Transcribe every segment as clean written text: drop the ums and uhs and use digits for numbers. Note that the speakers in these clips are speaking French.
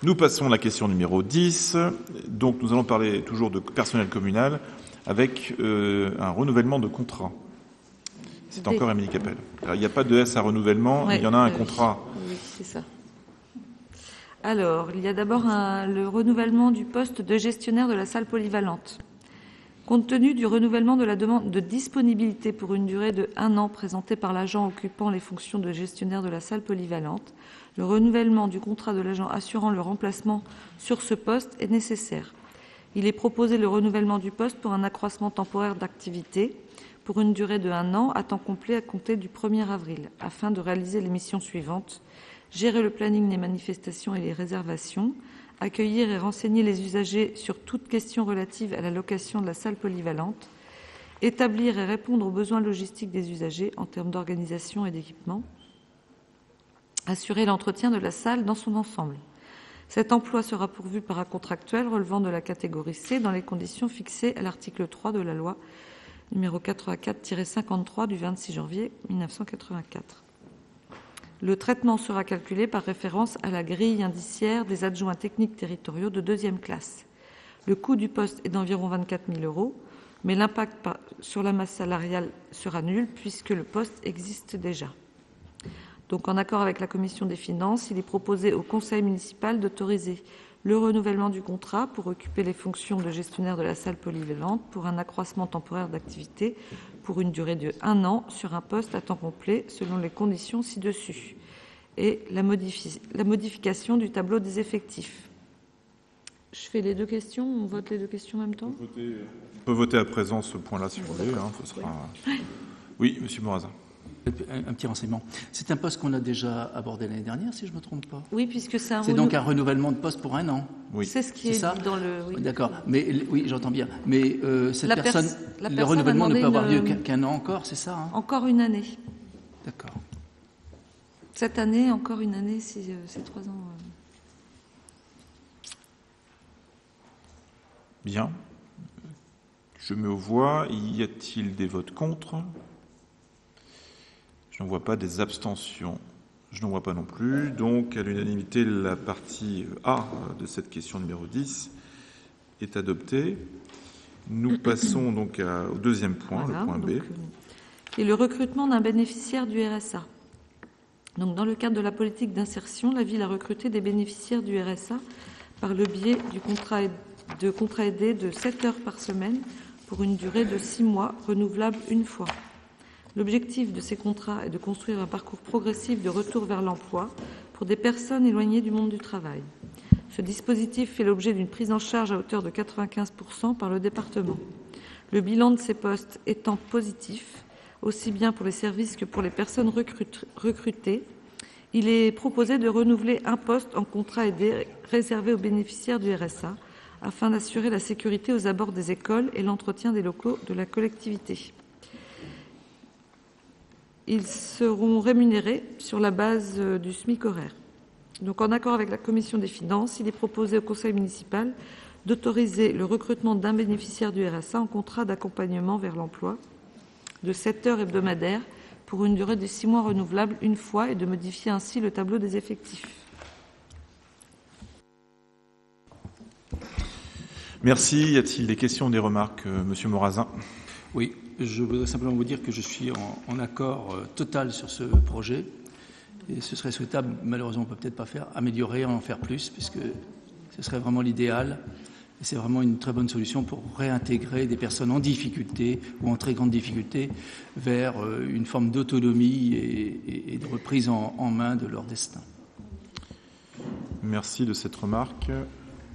Nous passons à la question numéro 10. Donc, nous allons parler toujours de personnel communal avec un renouvellement de contrat. C'est encore Émilie Capel. Alors, il n'y a pas de S à renouvellement, mais il y en a un contrat. Oui, c'est ça. Alors, il y a d'abord le renouvellement du poste de gestionnaire de la salle polyvalente. Compte tenu du renouvellement de la demande de disponibilité pour une durée de 1 an présentée par l'agent occupant les fonctions de gestionnaire de la salle polyvalente, le renouvellement du contrat de l'agent assurant le remplacement sur ce poste est nécessaire. Il est proposé le renouvellement du poste pour un accroissement temporaire d'activité pour une durée de 1 an à temps complet à compter du 1er avril, afin de réaliser les missions suivantes: gérer le planning des manifestations et les réservations, accueillir et renseigner les usagers sur toute question relative à la location de la salle polyvalente, établir et répondre aux besoins logistiques des usagers en termes d'organisation et d'équipement, assurer l'entretien de la salle dans son ensemble. Cet emploi sera pourvu par un contractuel relevant de la catégorie C dans les conditions fixées à l'article 3 de la loi numéro 84-53 du 26 janvier 1984. Le traitement sera calculé par référence à la grille indiciaire des adjoints techniques territoriaux de 2e classe. Le coût du poste est d'environ 24 000 €, mais l'impact sur la masse salariale sera nul puisque le poste existe déjà. Donc, en accord avec la Commission des finances, il est proposé au Conseil municipal d'autoriser le renouvellement du contrat pour occuper les fonctions de gestionnaire de la salle polyvalente pour un accroissement temporaire d'activité pour une durée de 1 an sur un poste à temps complet selon les conditions ci-dessus, et la modification du tableau des effectifs. Je fais les deux questions, on vote les deux questions en même temps. On peut voter à présent ce point-là si vous voulez. Ce sera... Oui, Monsieur Morazin. Un petit renseignement. C'est un poste qu'on a déjà abordé l'année dernière, si je ne me trompe pas. Oui, puisque c'est un... C'est donc un renouvellement de poste pour 1 an. Oui. C'est ce qui est dit dans le... Oui. D'accord. Mais oui, j'entends bien. Mais cette personne, le renouvellement ne peut avoir lieu qu'un an encore, c'est ça, hein? Encore une année. D'accord. Cette année, encore une année, c'est 3 ans. Bien. Je mets aux voix. Y a-t-il des votes contre ? Je n'en vois pas. Des abstentions. Je n'en vois pas non plus. Donc, à l'unanimité, la partie A de cette question numéro 10 est adoptée. Nous passons donc au deuxième point, voilà, le point B. Qui est le recrutement d'un bénéficiaire du RSA. Donc, dans le cadre de la politique d'insertion, la ville a recruté des bénéficiaires du RSA par le biais du contrat aidé de 7 heures par semaine pour une durée de 6 mois, renouvelable une fois. L'objectif de ces contrats est de construire un parcours progressif de retour vers l'emploi pour des personnes éloignées du monde du travail. Ce dispositif fait l'objet d'une prise en charge à hauteur de 95% par le département. Le bilan de ces postes étant positif, aussi bien pour les services que pour les personnes recrutées, il est proposé de renouveler un poste en contrat aidé réservé aux bénéficiaires du RSA afin d'assurer la sécurité aux abords des écoles et l'entretien des locaux de la collectivité. Ils seront rémunérés sur la base du SMIC horaire. Donc, en accord avec la Commission des finances, il est proposé au Conseil municipal d'autoriser le recrutement d'un bénéficiaire du RSA en contrat d'accompagnement vers l'emploi de 7 heures hebdomadaires pour une durée de 6 mois renouvelable une fois et de modifier ainsi le tableau des effectifs. Merci. Y a-t-il des questions ou des remarques, Monsieur Morazin? Oui, je voudrais simplement vous dire que je suis en accord total sur ce projet. Et ce serait souhaitable, malheureusement on ne peut peut-être pas faire, améliorer, en faire plus, puisque ce serait vraiment l'idéal. Et c'est vraiment une très bonne solution pour réintégrer des personnes en difficulté ou en très grande difficulté vers une forme d'autonomie et de reprise en main de leur destin. Merci de cette remarque.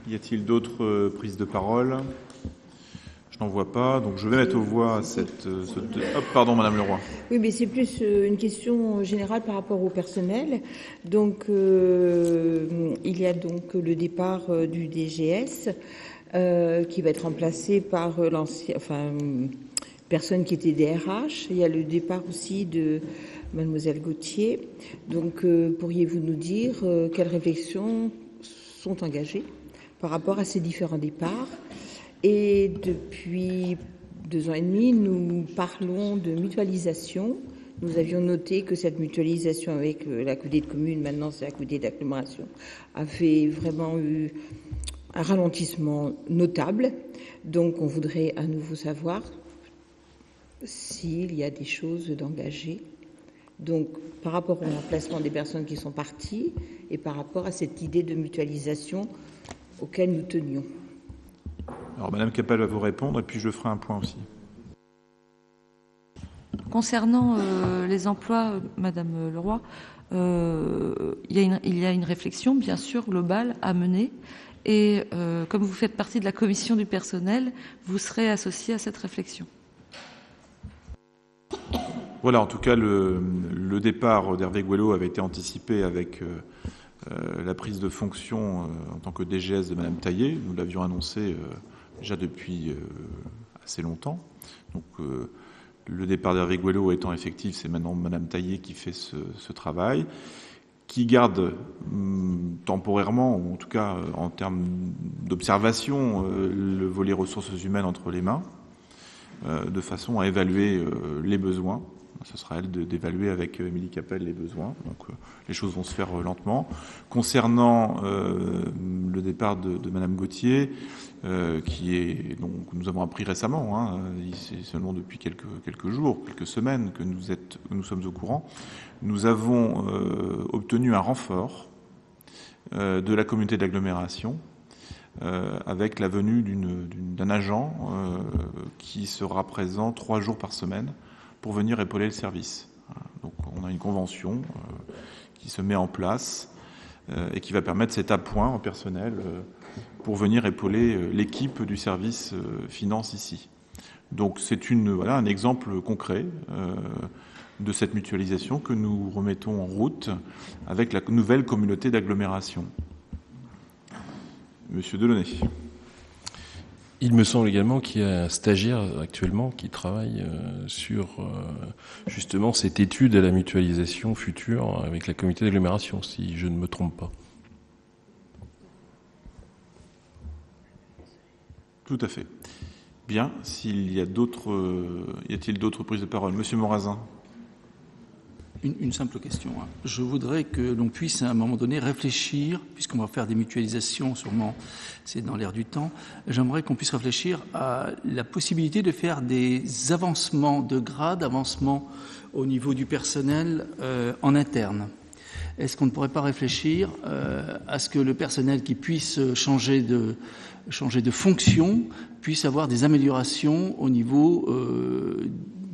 Y a-t-il d'autres prises de parole? Je n'en vois pas, donc je vais mettre aux voix pardon, Madame Leroy. Oui, mais c'est plus une question générale par rapport au personnel. Donc, il y a donc le départ du DGS qui va être remplacé par personne qui était DRH. Il y a le départ aussi de Mademoiselle Gauthier. Donc, pourriez-vous nous dire quelles réflexions sont engagées par rapport à ces différents départs? Et depuis 2 ans et demi, nous parlons de mutualisation nous avions noté que cette mutualisation avec la communauté de communes, maintenant c'est la communauté d'agglomération, avait vraiment eu un ralentissement notable. Donc on voudrait à nouveau savoir s'il y a des choses d'engagées. Donc par rapport au remplacement des personnes qui sont parties et par rapport à cette idée de mutualisation auquel nous tenions. Alors Madame Capel va vous répondre et puis je ferai un point aussi. Concernant les emplois, Madame Leroy, il y a une réflexion, bien sûr, globale à mener. Et comme vous faites partie de la commission du personnel, vous serez associé à cette réflexion. Voilà, en tout cas, le départ d'Hervé Gouello avait été anticipé avec la prise de fonction en tant que DGS de Madame Taillé. Nous l'avions annoncé déjà depuis assez longtemps. Donc, le départ d'Hervé Gouello étant effectif, c'est maintenant Madame Taillé qui fait ce travail, qui garde temporairement, ou en tout cas en termes d'observation, le volet ressources humaines entre les mains, de façon à évaluer les besoins. Ce sera à elle d'évaluer avec Émilie Capel les besoins. Donc les choses vont se faire lentement. Concernant le départ de Madame Gauthier, qui est donc nous avons appris récemment, c'est seulement depuis quelques jours, quelques semaines que nous sommes au courant. Nous avons obtenu un renfort de la communauté d'agglomération avec la venue d'un agent qui sera présent 3 jours par semaine pour venir épauler le service. Donc on a une convention qui se met en place et qui va permettre cet appoint en personnel pour venir épauler l'équipe du service finance ici. Donc c'est un exemple concret de cette mutualisation que nous remettons en route avec la nouvelle communauté d'agglomération. Monsieur Delaunay. Il me semble également qu'il y a un stagiaire actuellement qui travaille sur justement cette étude à la mutualisation future avec la communauté d'agglomération, si je ne me trompe pas. Tout à fait. Bien, y a-t-il d'autres prises de parole? Monsieur Morazin. Une simple question. Je voudrais que l'on puisse à un moment donné réfléchir, puisqu'on va faire des mutualisations, sûrement c'est dans l'air du temps, j'aimerais qu'on puisse réfléchir à la possibilité de faire des avancements de grade, avancements au niveau du personnel en interne. Est-ce qu'on ne pourrait pas réfléchir à ce que le personnel qui puisse changer de fonction puisse avoir des améliorations au niveau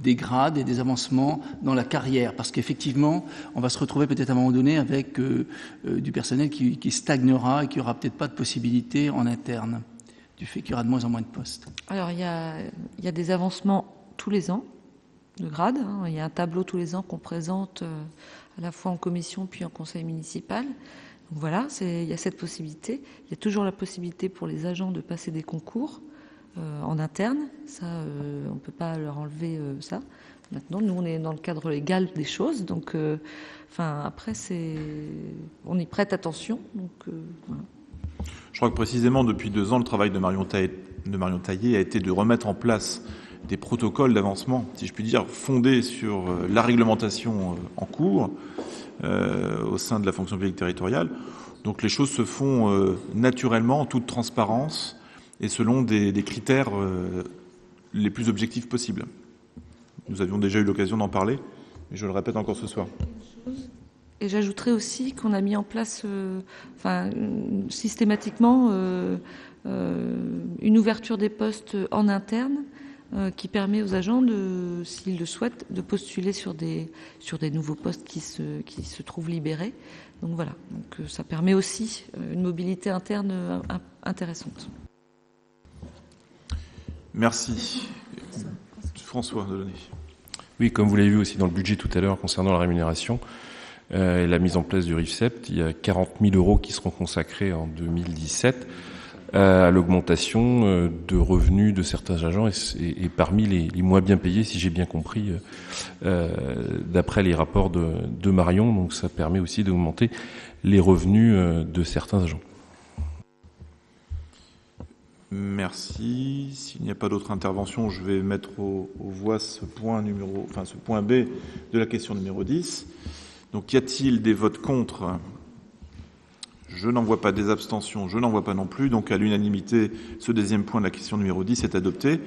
des grades et des avancements dans la carrière, parce qu'effectivement, on va se retrouver peut-être à un moment donné avec du personnel qui stagnera et qui n'aura peut-être pas de possibilité en interne, du fait qu'il y aura de moins en moins de postes. Alors, il y a des avancements tous les ans de grade. Il y a un tableau tous les ans qu'on présente à la fois en commission puis en conseil municipal. Donc voilà, il y a cette possibilité. Il y a toujours la possibilité pour les agents de passer des concours en interne, ça, on ne peut pas leur enlever ça. Maintenant, nous, on est dans le cadre légal des choses, donc, après, on y prête attention. Donc, voilà. Je crois que précisément, depuis 2 ans, le travail de Marion Taillé a été de remettre en place des protocoles d'avancement, si je puis dire, fondés sur la réglementation en cours au sein de la fonction publique territoriale. Donc, les choses se font naturellement, en toute transparence, et selon des critères les plus objectifs possibles. Nous avions déjà eu l'occasion d'en parler, mais je le répète encore ce soir. Et j'ajouterais aussi qu'on a mis en place systématiquement une ouverture des postes en interne qui permet aux agents, s'ils le souhaitent, de postuler sur des nouveaux postes qui se trouvent libérés. Donc voilà, donc, ça permet aussi une mobilité interne intéressante. Merci. François Delaunay. Oui, comme vous l'avez vu aussi dans le budget tout à l'heure concernant la rémunération et la mise en place du RIFSEPT, il y a 40 000 € qui seront consacrés en 2017 à l'augmentation de revenus de certains agents et parmi les moins bien payés, si j'ai bien compris, d'après les rapports de Marion. Donc ça permet aussi d'augmenter les revenus de certains agents. Merci. S'il n'y a pas d'autres interventions, je vais mettre aux voix ce point B de la question numéro 10. Donc, y a-t-il des votes contre ? Je n'en vois pas. Des abstentions, je n'en vois pas non plus. Donc, à l'unanimité, ce deuxième point de la question numéro 10 est adopté.